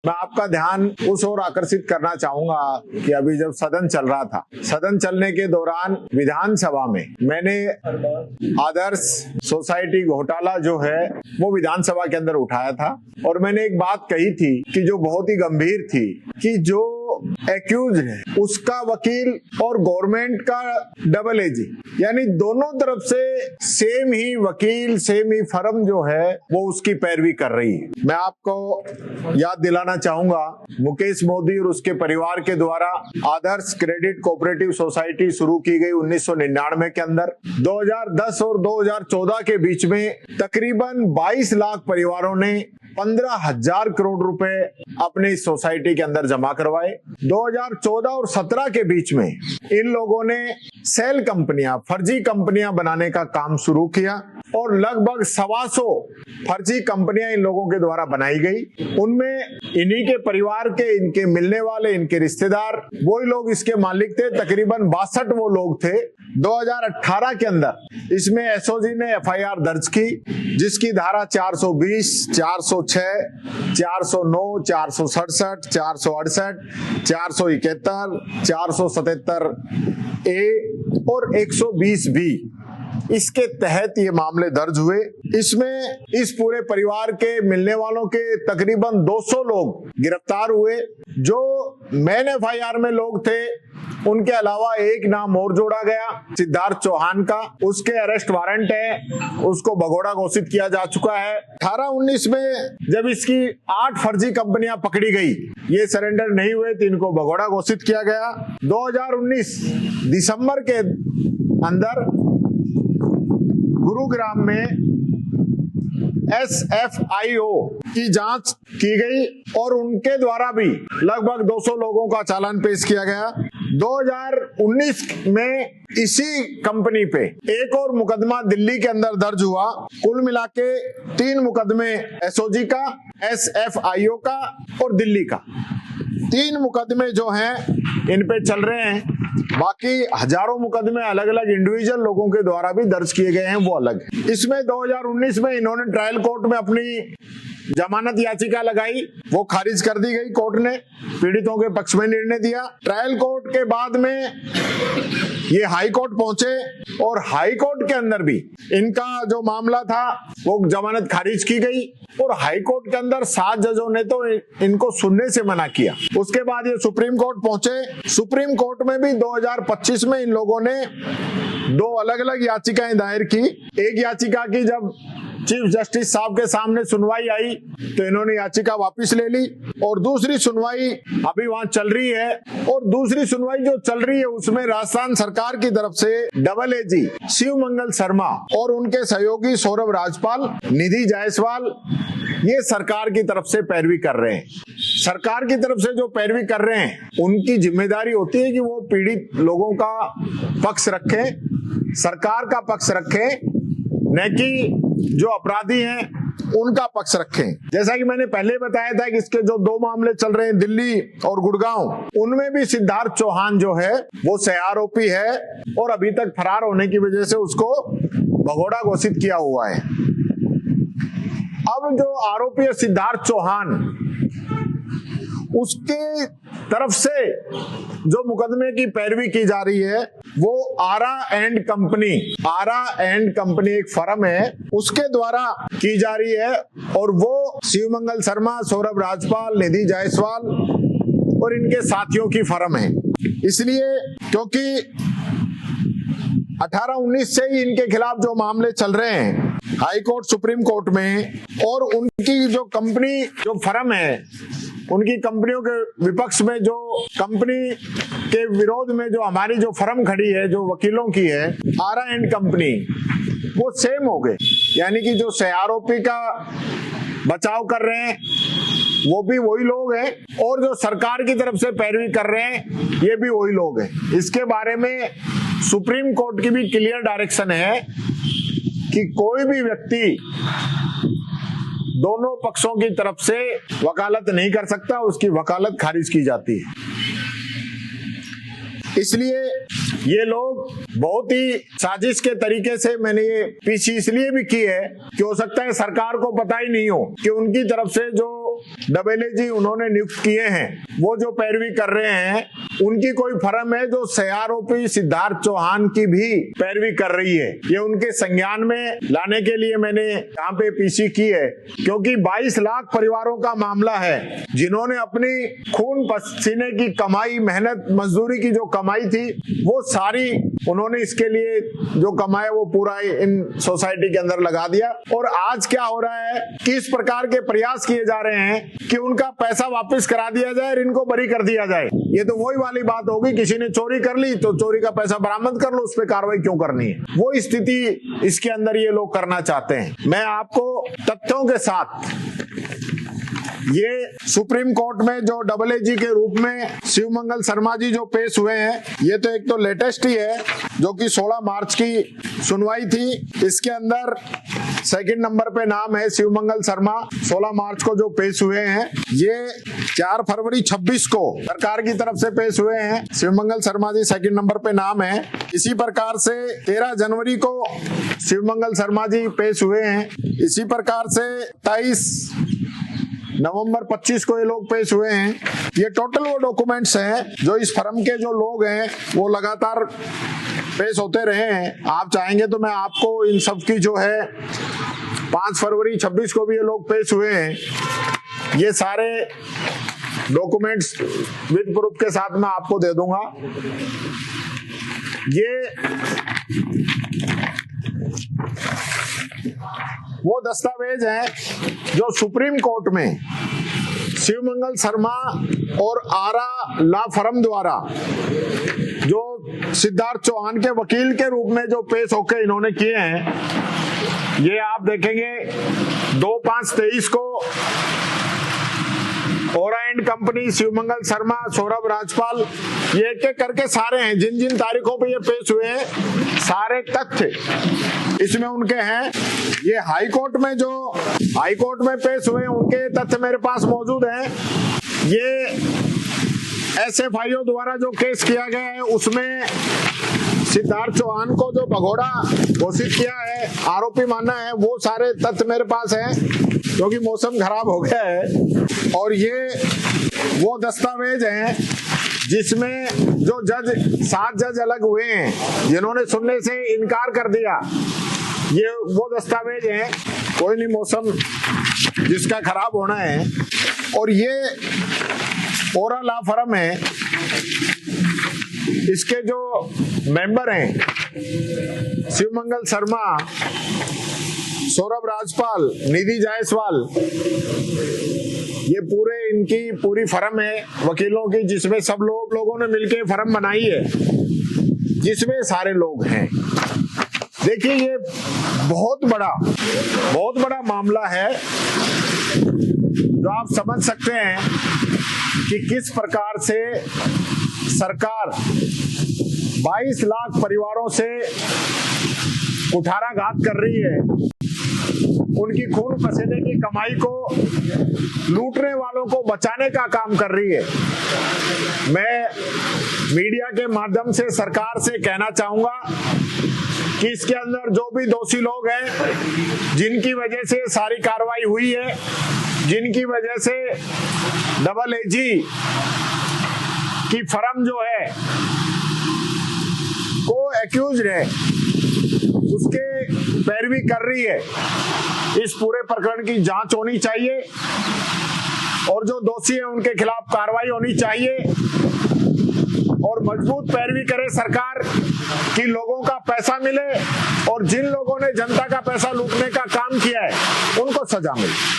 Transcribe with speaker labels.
Speaker 1: मैं आपका ध्यान उस ओर आकर्षित करना चाहूंगा कि अभी जब सदन चल रहा था, सदन चलने के दौरान विधानसभा में मैंने आदर्श सोसाइटी घोटाला जो है वो विधानसभा के अंदर उठाया था और मैंने एक बात कही थी कि जो बहुत ही गंभीर थी कि जो एक्यूज है उसका वकील और गवर्नमेंट का डबल एजेंट, यानी दोनों तरफ से सेम ही वकील सेम ही फर्म जो है वो उसकी पैरवी कर रही है। मैं आपको याद दिलाना चाहूंगा मुकेश मोदी और उसके परिवार के द्वारा आदर्श क्रेडिट कोऑपरेटिव सोसाइटी शुरू की गई 1999 के अंदर। 2010 और 2014 के बीच में तकरीबन 22 लाख परिवारों ने 15,000 करोड़ रुपए अपने इस सोसाइटी के अंदर जमा करवाए। 2014 और 17 के बीच में इन लोगों ने सेल कंपनियां, फर्जी कंपनियां बनाने का काम शुरू किया और लगभग 125 फर्जी कंपनियां इन लोगों के द्वारा बनाई गई। उनमें इन्हीं के परिवार के, इनके मिलने वाले, इनके रिश्तेदार, वही लोग इसके मालिक थे। तकरीबन 62 वो लोग थे। 2018 के अंदर इसमें एसओजी ने एफआईआर दर्ज की जिसकी धारा 420, 406, 409, 467, 468, 471, 477 ए और 120 बी, इसके तहत ये मामले दर्ज हुए। इसमें इस पूरे परिवार के मिलने वालों के तकरीबन 200 लोग गिरफ्तार हुए। जो मेन एफआईआर में लोग थे उनके अलावा एक नाम और जोड़ा गया, सिद्धार्थ चौहान का। उसके अरेस्ट वारंट है, उसको भगोड़ा घोषित किया जा चुका है। 18-19 में जब इसकी 8 फर्जी कंपनियां पकड़ी गई, ये सरेंडर नहीं हुए तो इनको भगोड़ा घोषित किया गया। 2019 दिसंबर के अंदर गुरुग्राम में SFIO की जांच की गई और उनके द्वारा भी लगभग 200 लोगों का चालान पेश किया गया। 2019 में इसी कंपनी पे एक और मुकदमा दिल्ली के अंदर दर्ज हुआ। कुल मिला के 3 मुकदमे एसओजी का, SFIO का और दिल्ली का। 3 मुकदमे जो हैं इन पे चल रहे हैं। बाकी हजारों मुकदमे अलग अलग इंडिविजुअल लोगों के द्वारा भी दर्ज किए गए हैं, वो अलग। इसमें 2019 में इन्होंने ट्रायल कोर्ट में अपनी जमानत याचिका लगाई, वो खारिज कर दी गई। कोर्ट ने पीड़ितों के पक्ष में निर्णय दिया। ट्रायल कोर्ट के बाद में ये हाई कोर्ट पहुंचे और हाई कोर्ट के अंदर भी इनका जो मामला था वो जमानत खारिज की गई और हाई कोर्ट के अंदर 7 जजों ने तो इनको सुनने से मना किया। उसके बाद ये सुप्रीम कोर्ट पहुंचे। सुप्रीम कोर्ट में भी 2025 में इन लोगों ने 2 अलग अलग याचिकाएं दायर की। एक याचिका की जब चीफ जस्टिस साहब के सामने सुनवाई आई तो इन्होंने याचिका वापस ले ली और दूसरी सुनवाई अभी वहां चल रही है। और दूसरी सुनवाई जो चल रही है उसमें राजस्थान सरकार की तरफ से डबल एजी शिव मंगल शर्मा और उनके सहयोगी सौरभ राजपाल, निधि जायसवाल, ये सरकार की तरफ से पैरवी कर रहे हैं। सरकार की तरफ से जो पैरवी कर रहे हैं उनकी जिम्मेदारी होती है कि वो पीड़ित लोगों का पक्ष रखें, सरकार का पक्ष रखें, न कि जो अपराधी हैं उनका पक्ष रखें। जैसा कि मैंने पहले बताया था कि इसके जो 2 मामले चल रहे हैं दिल्ली और गुड़गांव, उनमें भी सिद्धार्थ चौहान जो है वो सह आरोपी है और अभी तक फरार होने की वजह से उसको भगोड़ा घोषित किया हुआ है। अब जो आरोपी है सिद्धार्थ चौहान, उसके तरफ से जो मुकदमे की पैरवी की जा रही है वो आरा एंड कंपनी एक फर्म है, उसके द्वारा की जा रही है और वो शिवमंगल शर्मा, सौरभ राजपाल, निधि जायसवाल और इनके साथियों की फर्म है। इसलिए क्योंकि 18-19 से ही इनके खिलाफ जो मामले चल रहे हैं हाई कोर्ट, सुप्रीम कोर्ट में, और उनकी जो कंपनी, जो फर्म है, उनकी कंपनियों के विपक्ष में, जो कंपनी के विरोध में जो हमारी जो फर्म खड़ी है, जो वकीलों की है, आरा एंड कंपनी, वो सेम हो गए। यानी कि जो सह आरोपी का बचाव कर रहे हैं वो भी वही लोग हैं और जो सरकार की तरफ से पैरवी कर रहे हैं ये भी वही लोग हैं। इसके बारे में सुप्रीम कोर्ट की भी क्लियर डायरेक्शन है कि कोई भी व्यक्ति दोनों पक्षों की तरफ से वकालत नहीं कर सकता, उसकी वकालत खारिज की जाती है। इसलिए ये लोग बहुत ही साजिश के तरीके से, मैंने ये पीछे इसलिए भी की है कि हो सकता है सरकार को पता ही नहीं हो कि उनकी तरफ से जो डबल उन्होंने नियुक्त किए हैं वो जो पैरवी कर रहे हैं, उनकी कोई फर्म है जो आरोपी सिद्धार्थ चौहान की भी पैरवी कर रही है। ये उनके संज्ञान में लाने के लिए मैंने यहाँ पे पीसी की है, क्योंकि 22 लाख परिवारों का मामला है जिन्होंने अपनी खून पसीने की कमाई, मेहनत मजदूरी की जो कमाई थी वो सारी उन्होंने इसके लिए जो कमाया वो पूरा इन सोसाइटी के अंदर लगा दिया। और आज क्या हो रहा है कि इस प्रकार के प्रयास किए जा रहे हैं कि उनका पैसा वापस करा दिया जाए और इनको बरी कर दिया जाए। ये तो वही वाली बात होगी, किसी ने चोरी कर ली तो चोरी का पैसा बरामद कर लो, उस पर कार्रवाई क्यों करनी है। वो स्थिति इसके अंदर ये लोग करना चाहते हैं। मैं आपको तथ्यों के साथ ये सुप्रीम कोर्ट में जो डबल एजी के रूप में शिवमंगल शर्मा जी जो पेश हुए हैं, ये तो एक तो लेटेस्ट ही है जो कि 16 मार्च की सुनवाई थी। इसके अंदर सेकंड नंबर पे नाम है शिवमंगल शर्मा, 16 मार्च को जो पेश हुए हैं। ये 4 फरवरी 26 को सरकार की तरफ से पेश हुए हैं। शिवमंगल शर्मा जी सेकंड नंबर पे नाम है। इसी प्रकार से 13 जनवरी को शिवमंगल शर्मा जी पेश हुए हैं। इसी प्रकार से 23 नवंबर 25 को ये लोग पेश हुए हैं। ये टोटल वो डॉक्यूमेंट्स हैं जो इस फर्म के जो लोग हैं वो लगातार पेश होते रहे हैं। आप चाहेंगे तो मैं आपको इन सब की जो है 5 फरवरी 26 को भी ये लोग पेश हुए हैं, ये सारे डॉक्यूमेंट्स विद प्रूफ के साथ मैं आपको दे दूंगा। ये वो दस्तावेज हैं जो सुप्रीम कोर्ट में शिवमंगल शर्मा और आरा लॉ फर्म द्वारा जो सिद्धार्थ चौहान के वकील के रूप में जो पेश होकर इन्होंने किए हैं। ये आप देखेंगे 2/5/23 को ओरा एंड कंपनी, शिवमंगल शर्मा, सौरभ राजपाल, ये एक एक करके सारे हैं जिन जिन तारीखों पे ये पेश हुए हैं, सारे तथ्य इसमें उनके हैं। ये हाई कोर्ट में पेश हुए उनके तथ्य मेरे पास मौजूद हैं। ये SFIO द्वारा जो केस किया गया है उसमें सिद्धार्थ चौहान को जो भगोड़ा घोषित किया है, आरोपी मानना है, वो सारे तथ्य मेरे पास हैं क्योंकि मौसम खराब हो गया है। और ये वो दस्तावेज हैं जिसमें जो 7 जज अलग हुए हैं जिन्होंने सुनने से इनकार कर दिया, ये वो दस्तावेज हैं। कोई नहीं, मौसम जिसका खराब होना है। और ये ओरा लॉ फर्म है, इसके जो मेंबर हैं शिवमंगल शर्मा, सौरभ राजपाल, निधि जायसवाल, ये पूरे इनकी पूरी फर्म है वकीलों की, जिसमें सब लोगों ने मिलकर फर्म बनाई है, जिसमें सारे लोग हैं। देखिए ये बहुत बड़ा मामला है जो आप समझ सकते हैं कि किस प्रकार से सरकार 22 लाख परिवारों से कुठाराघात कर रही है, उनकी खून पसीने की कमाई को लूटने वालों को बचाने का काम कर रही है। मैं मीडिया के माध्यम से सरकार से कहना चाहूंगा कि इसके अंदर जो भी दोषी लोग हैं, जिनकी वजह से सारी कार्रवाई हुई है, जिनकी वजह से डबल एजी की फर्म जो है को एक्यूज है उसके पैरवी कर रही है, इस पूरे प्रकरण की जांच होनी चाहिए और जो दोषी है उनके खिलाफ कार्रवाई होनी चाहिए और मजबूत पैरवी करे सरकार कि लोगों का पैसा मिले और जिन लोगों ने जनता का पैसा लूटने का काम किया है उनको सजा मिले।